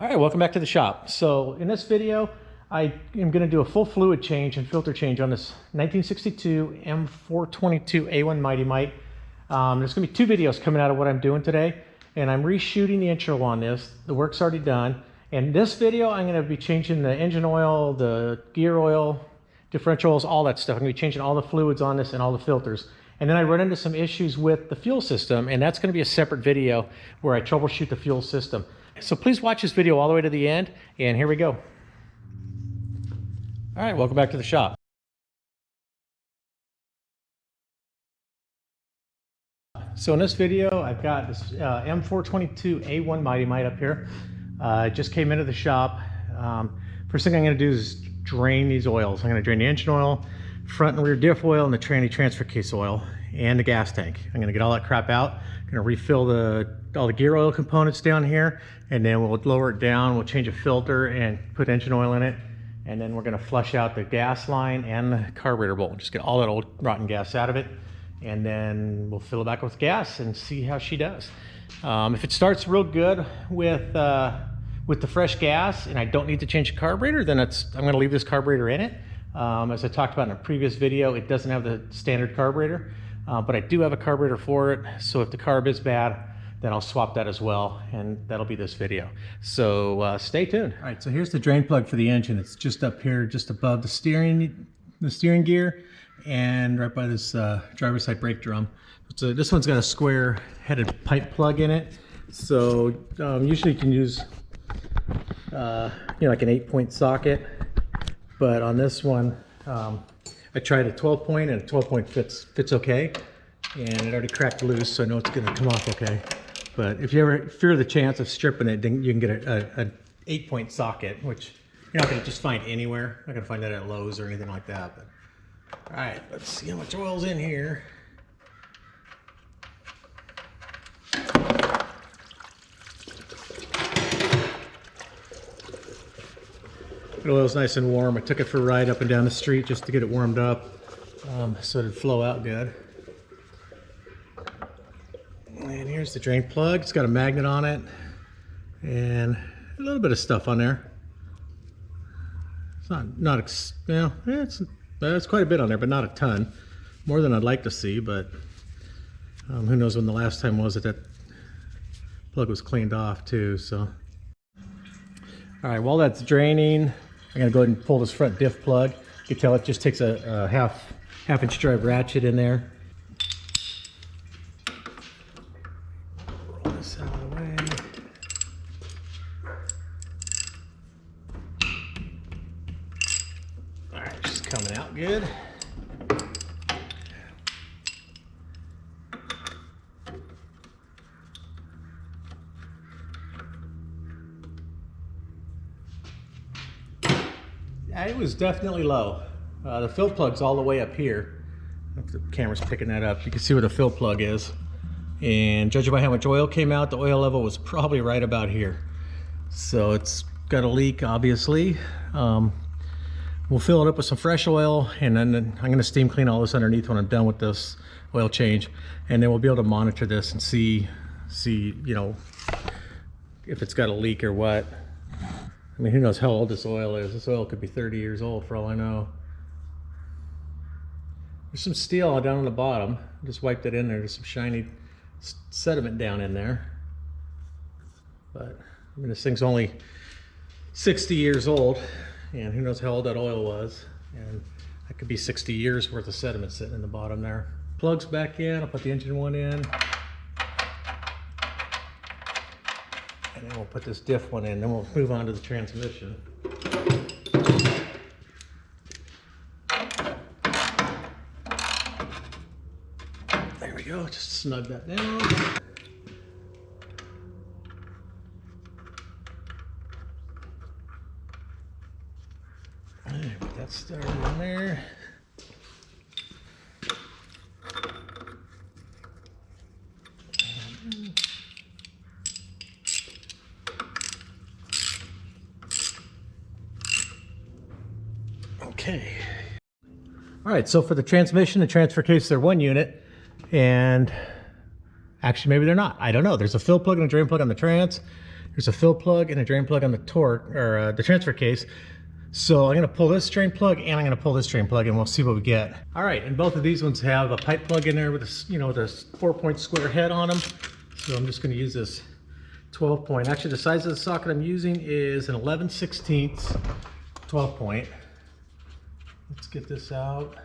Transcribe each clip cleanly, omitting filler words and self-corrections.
All right, welcome back to the shop. So in this video, I am going to do a full fluid change and filter change on this 1962 M422a1 mightymite. There's going to be two videos coming out of what I'm doing today, and I'm reshooting the intro on this. The work's already done. In this video, I'm going to be changing the engine oil, the gear oil, differentials, all that stuff. I'm going to be changing all the fluids on this and all the filters. And then I run into some issues with the fuel system, and that's going to be a separate video where I troubleshoot the fuel system. So please watch this video all the way to the end, and here we go. All right, welcome back to the shop. So in this video, I've got this M422a1 mightymite up here. It just came into the shop. First thing I'm going to do is drain these oils. I'm going to drain the engine oil, front and rear diff oil, and the tranny transfer case oil, and the gas tank. I'm going to get all that crap out. I'm going to refill all the gear oil components down here, and then we'll lower it down. We'll change a filter and put engine oil in it, and then we're going to flush out the gas line and the carburetor bolt. Just get all that old rotten gas out of it, and then we'll fill it back with gas and see how she does. If it starts real good with the fresh gas and I don't need to change the carburetor, then I'm going to leave this carburetor in it. As I talked about in a previous video, it doesn't have the standard carburetor, but I do have a carburetor for it. So if the carb is bad, then I'll swap that as well, and that'll be this video. So stay tuned. All right, so here's the drain plug for the engine. It's just up here, just above the steering gear, and right by this driver's side brake drum. So this one's got a square headed pipe plug in it. So usually you can use like an 8-point socket, but on this one I tried a 12-point, and a 12-point fits okay, and it already cracked loose, so I know it's going to come off okay. But if you ever fear the chance of stripping it, then you can get an 8-point socket, which you're not going to just find anywhere. Not going to find that at Lowe's or anything like that. But all right, let's see how much oil's in here. The oil's nice and warm. I took it for a ride up and down the street just to get it warmed up, so it'd flow out good. And here's the drain plug. It's got a magnet on it and a little bit of stuff on there. It's it's quite a bit on there, but not a ton. More than I'd like to see, but who knows when the last time was that plug was cleaned off too. So, all right, while that's draining, I'm gonna go ahead and pull this front diff plug. You can tell it just takes a half-inch drive ratchet in there. Roll this out of the way. All right, just coming out good. It was definitely low. The fill plug's all the way up here. If the camera's picking that up, you can see where the fill plug is. And judging by how much oil came out, the oil level was probably right about here. So it's got a leak, obviously. We'll fill it up with some fresh oil, and then I'm going to steam clean all this underneath when I'm done with this oil change. And then we'll be able to monitor this and see if it's got a leak or what. I mean, who knows how old this oil is. This oil could be 30 years old for all I know. There's some steel down on the bottom. Just wiped it in there. There's some shiny sediment down in there. But I mean, this thing's only 60 years old, and who knows how old that oil was. And that could be 60 years worth of sediment sitting in the bottom there. Plug's back in. I'll put the engine one in. And then we'll put this diff one in, then we'll move on to the transmission. There we go, just snug that down. All right, put that started in there. Okay. All right, so for the transmission and transfer case, they're one unit, and actually maybe they're not. I don't know. There's a fill plug and a drain plug on the trans, there's a fill plug and a drain plug on the torque, or the transfer case. So I'm gonna pull this drain plug and I'm gonna pull this drain plug and we'll see what we get. All right, and both of these ones have a pipe plug in there with a, you know, with a 4-point square head on them. So I'm just gonna use this 12-point. Actually, the size of the socket I'm using is an 11/16 12-point. Let's get this out.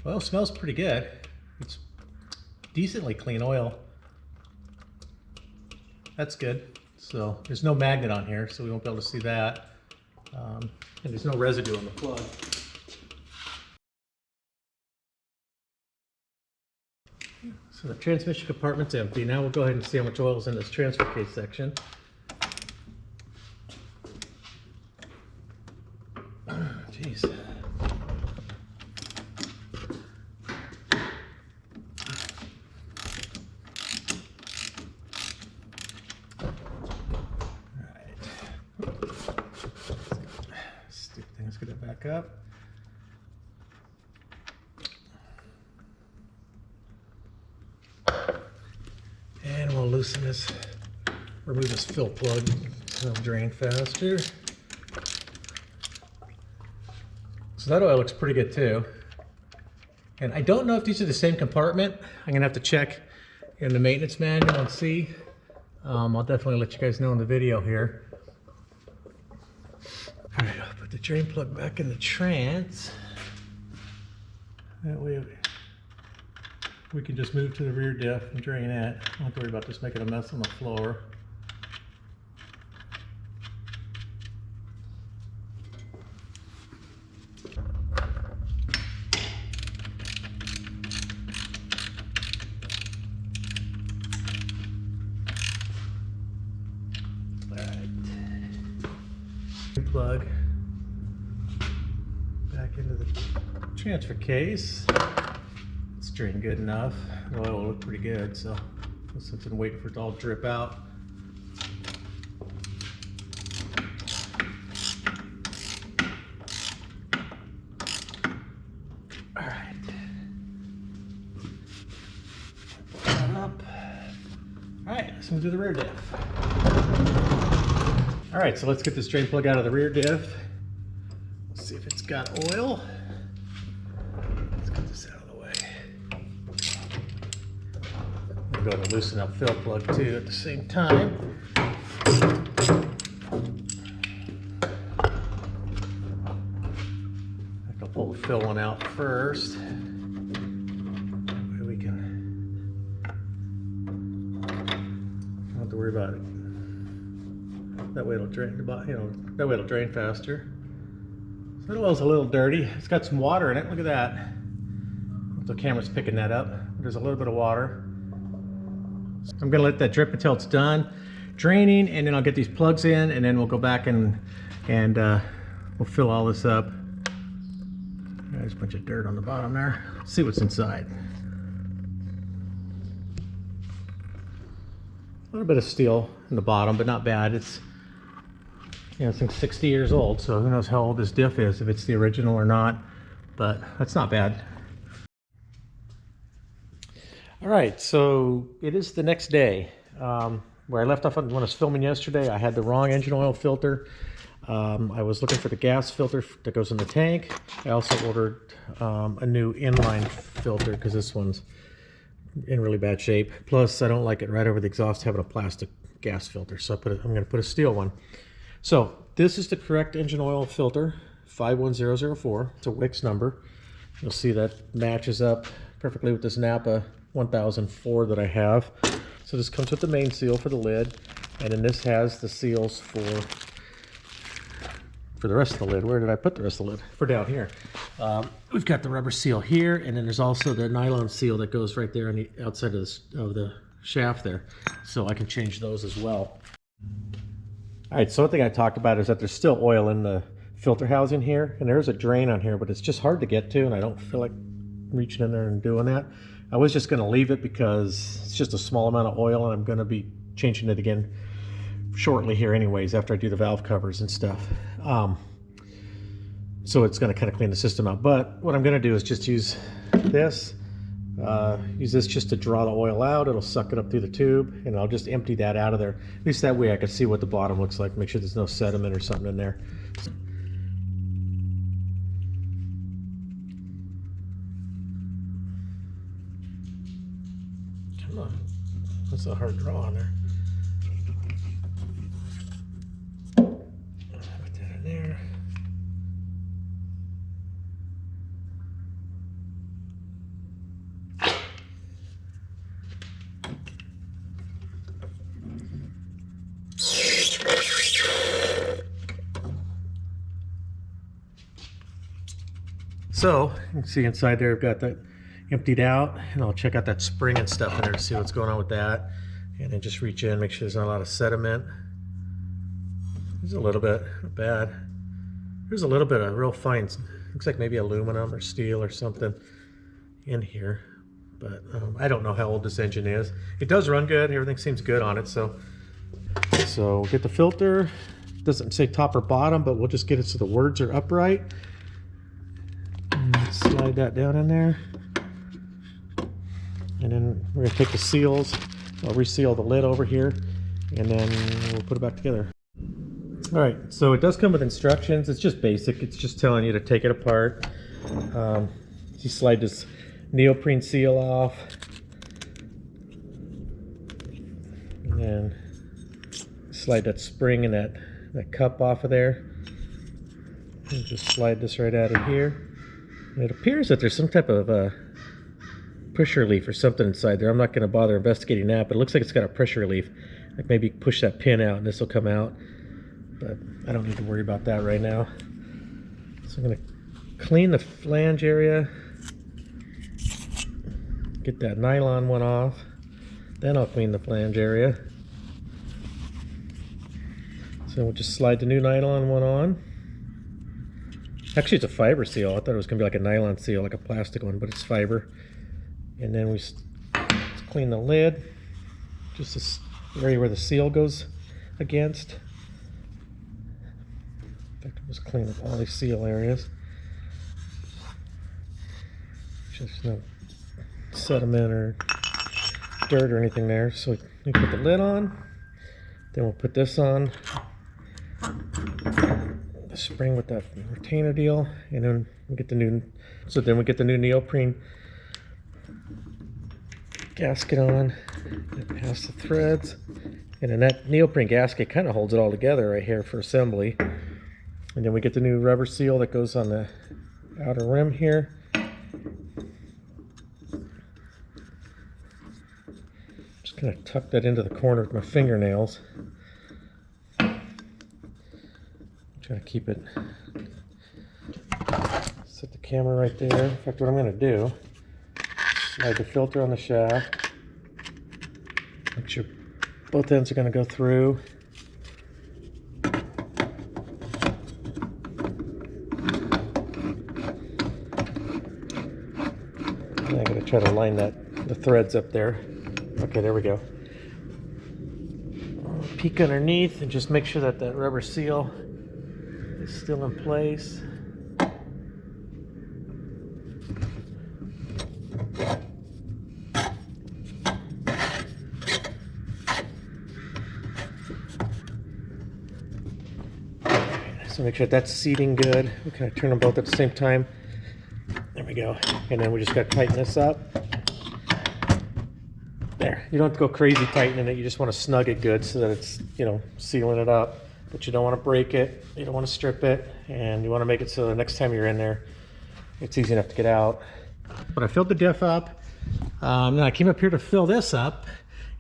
Well, it smells pretty good. It's decently clean oil. That's good. So there's no magnet on here, so we won't be able to see that. And there's no residue on the plug. So the transmission compartment's empty. Now we'll go ahead and see how much oil is in this transfer case section. Jeez. Let's get it back up. And we'll loosen this, remove this fill plug so it'll drain faster. So that oil looks pretty good too. And I don't know if these are the same compartment. I'm gonna have to check in the maintenance manual and see. I'll definitely let you guys know in the video here. All right, I'll put the drain plug back in the trans. That way we can just move to the rear diff and drain it. I don't have to worry about this making a mess on the floor. Plug back into the transfer case. It's drained good enough. The oil will look pretty good, so since I'm waiting for it to all drip out. All right. Pull that up. All right, let's move to the rear diff. All right, so let's get this drain plug out of the rear diff. Let's see if it's got oil. Let's get this out of the way. I'm going to loosen up fill plug too at the same time. I'll pull the fill one out first. That way we can, don't have to worry about it. That way it'll drain, that way it'll drain faster. So the oil's a little dirty. It's got some water in it. Look at that. The camera's picking that up. There's a little bit of water. So I'm gonna let that drip until it's done draining, and then I'll get these plugs in, and then we'll go back and we'll fill all this up. There's a bunch of dirt on the bottom there. Let's see what's inside. A little bit of steel in the bottom, but not bad. It's, you know, it's like 60 years old, so who knows how old this diff is, if it's the original or not, but that's not bad. All right, so it is the next day. Where I left off when I was filming yesterday, I had the wrong engine oil filter. I was looking for the gas filter that goes in the tank. I also ordered a new inline filter because this one's in really bad shape. Plus, I don't like it right over the exhaust having a plastic gas filter, so I'm going to put a steel one. So this is the correct engine oil filter, 51004. It's a Wix number. You'll see that matches up perfectly with this Napa 1004 that I have. So this comes with the main seal for the lid, and then this has the seals for the rest of the lid. Where did I put the rest of the lid? For down here. We've got the rubber seal here, and then there's also the nylon seal that goes right there on the outside of the shaft there. So I can change those as well. All right, so one thing I talked about is that there's still oil in the filter housing here, and there's a drain on here, but it's just hard to get to, and I don't feel like reaching in there and doing that. I was just gonna leave it because it's just a small amount of oil, and I'm gonna be changing it again shortly here anyways, after I do the valve covers and stuff. So it's gonna kind of clean the system out. But what I'm gonna do is just use this. Use this just to draw the oil out. It'll suck it up through the tube, and I'll just empty that out of there. At least that way I can see what the bottom looks like, make sure there's no sediment or something in there. Come on, that's a hard draw on there. Put that in there. So you can see inside there I've got that emptied out, and I'll check out that spring and stuff in there to see what's going on with that, and then just reach in, make sure there's not a lot of sediment. There's a little bit, not bad. There's a little bit of real fine, looks like maybe aluminum or steel or something in here, but I don't know how old this engine is. It does run good, everything seems good on it. So we'll get the filter. It doesn't say top or bottom, but we'll just get it so the words are upright. Slide that down in there, and then we're going to take the seals. I'll reseal the lid over here, and then we'll put it back together. All right, so it does come with instructions. It's just basic. It's just telling you to take it apart. You slide this neoprene seal off, and then slide that spring and that cup off of there, and just slide this right out of here. And it appears that there's some type of push relief or something inside there. I'm not going to bother investigating that, but it looks like it's got a pressure relief. Like maybe push that pin out and this will come out, but I don't need to worry about that right now. So I'm going to clean the flange area, get that nylon one off, then I'll clean the flange area. So we'll just slide the new nylon one on. Actually, it's a fiber seal. I thought it was going to be like a nylon seal, like a plastic one, but it's fiber. And then let's clean the lid, just this area where the seal goes against. In fact, we'll just clean up all these seal areas. Just no sediment or dirt or anything there. So we put the lid on, then we'll put this on. The spring with that retainer deal, and then we get the new. So then we get the new neoprene gasket on, and pass the threads, and then that neoprene gasket kind of holds it all together right here for assembly. And then we get the new rubber seal that goes on the outer rim here. Just kind of tuck that into the corner with my fingernails. Try to keep it, set the camera right there. In fact, what I'm going to do, slide the filter on the shaft, make sure both ends are going to go through. And I'm going to try to line the threads up there. Okay, there we go. Peek underneath and just make sure that that rubber seal is still in place. So make sure that's seating good. We kind of turn them both at the same time. There we go. And then we just got to tighten this up. There. You don't have to go crazy tightening it. You just want to snug it good so that it's, you know, sealing it up. But you don't want to break it, you don't want to strip it, and you want to make it so the next time you're in there, it's easy enough to get out. But I filled the diff up, then I came up here to fill this up,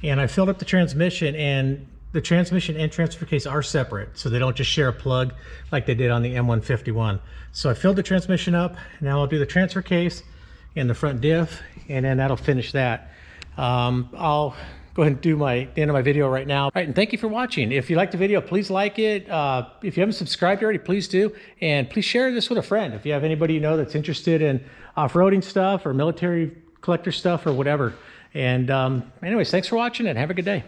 and I filled up the transmission, and the transmission and transfer case are separate, so they don't just share a plug like they did on the M151. So I filled the transmission up, now I'll do the transfer case and the front diff, and then that'll finish that. I'll go ahead and do the end of my video right now. All right, and thank you for watching. If you liked the video, please like it. If you haven't subscribed already, please do. And please share this with a friend. If you have anybody you know that's interested in off-roading stuff or military collector stuff or whatever. And anyways, thanks for watching and have a good day.